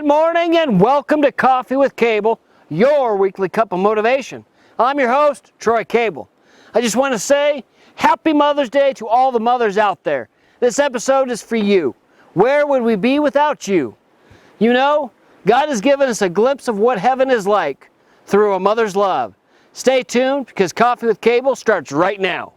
Good morning and welcome to Coffee with Cable, your weekly cup of motivation. I'm your host, Troy Cable. I just want to say Happy Mother's Day to all the mothers out there. This episode is for you. Where would we be without you? You know, God has given us a glimpse of what heaven is like through a mother's love. Stay tuned because Coffee with Cable starts right now.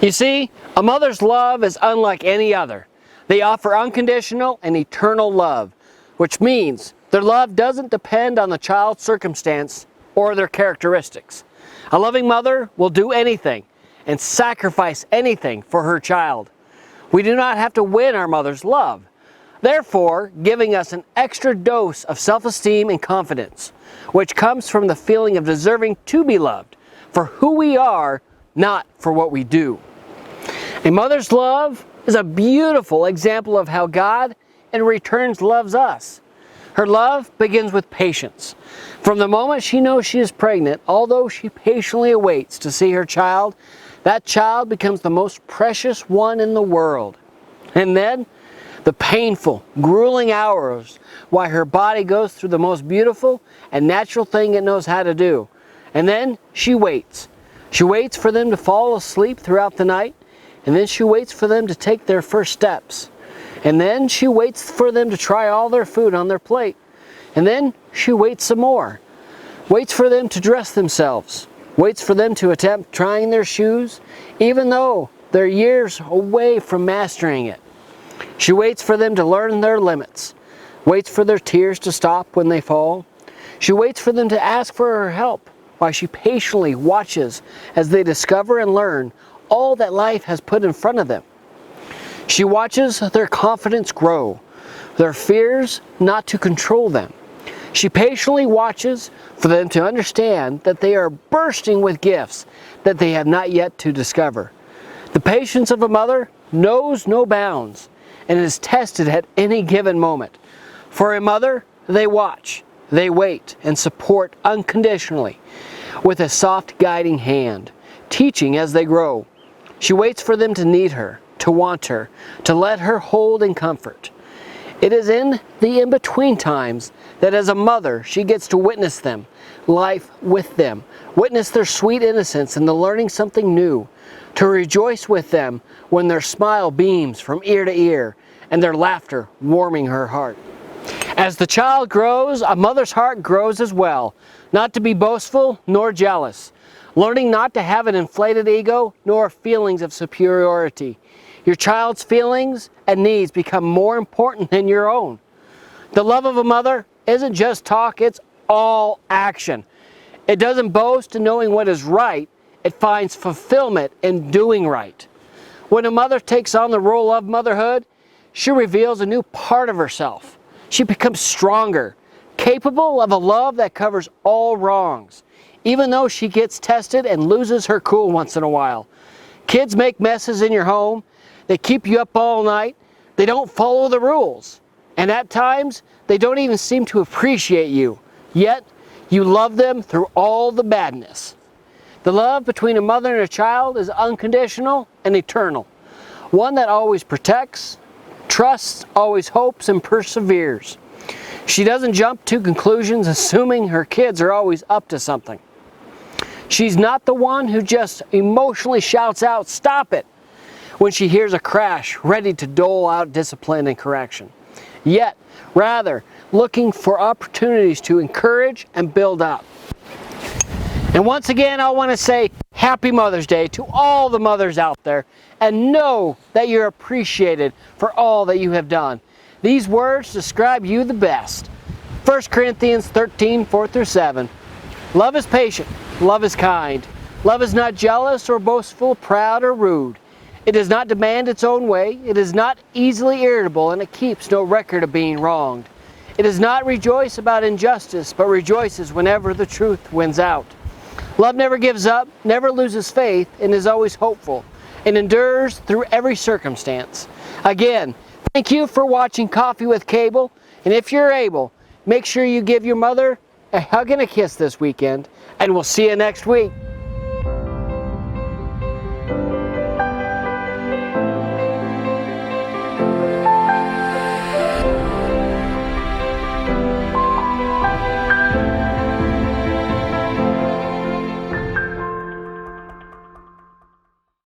You see, a mother's love is unlike any other. They offer unconditional and eternal love, which means their love doesn't depend on the child's circumstance or their characteristics. A loving mother will do anything and sacrifice anything for her child. We do not have to win our mother's love, therefore giving us an extra dose of self-esteem and confidence, which comes from the feeling of deserving to be loved for who we are, not for what we do. A mother's love is a beautiful example of how God in return loves us. Her love begins with patience. From the moment she knows she is pregnant, although she patiently awaits to see her child, that child becomes the most precious one in the world. And then, the painful, grueling hours while her body goes through the most beautiful and natural thing it knows how to do. And then she waits. She waits for them to fall asleep throughout the night. And then she waits for them to take their first steps. And then she waits for them to try all their food on their plate. And then she waits some more. Waits for them to dress themselves. Waits for them to attempt trying their shoes, even though they're years away from mastering it. She waits for them to learn their limits. Waits for their tears to stop when they fall. She waits for them to ask for her help, while she patiently watches as they discover and learn all that life has put in front of them. She watches their confidence grow, their fears not to control them. She patiently watches for them to understand that they are bursting with gifts that they have not yet to discover. The patience of a mother knows no bounds and is tested at any given moment. For a mother, they watch, they wait, and support unconditionally with a soft guiding hand, teaching as they grow. She waits for them to need her, to want her, to let her hold and comfort. It is in the in-between times that as a mother she gets to witness them, life with them, witness their sweet innocence and the learning something new, to rejoice with them when their smile beams from ear to ear and their laughter warming her heart. As the child grows, a mother's heart grows as well, not to be boastful nor jealous, learning not to have an inflated ego nor feelings of superiority. Your child's feelings and needs become more important than your own. The love of a mother isn't just talk, it's all action. It doesn't boast in knowing what is right, it finds fulfillment in doing right. When a mother takes on the role of motherhood, she reveals a new part of herself. She becomes stronger, capable of a love that covers all wrongs, even though she gets tested and loses her cool once in a while. Kids make messes in your home, they keep you up all night, they don't follow the rules, and at times they don't even seem to appreciate you, yet you love them through all the badness. The love between a mother and a child is unconditional and eternal, one that always protects, trusts, always hopes, and perseveres. She doesn't jump to conclusions assuming her kids are always up to something. She's not the one who just emotionally shouts out, "Stop it!" when she hears a crash ready to dole out discipline and correction. Yet, rather, looking for opportunities to encourage and build up. And once again, I want to say Happy Mother's Day to all the mothers out there, and know that you're appreciated for all that you have done. These words describe you the best. 1 Corinthians 13, 4-7. Love is patient, love is kind. Love is not jealous or boastful, proud or rude. It does not demand its own way. It is not easily irritable, and it keeps no record of being wronged. It does not rejoice about injustice, but rejoices whenever the truth wins out. Love never gives up, never loses faith, and is always hopeful, and endures through every circumstance. Again, thank you for watching Coffee with Cable, and if you're able, make sure you give your mother a hug and a kiss this weekend, and we'll see you next week.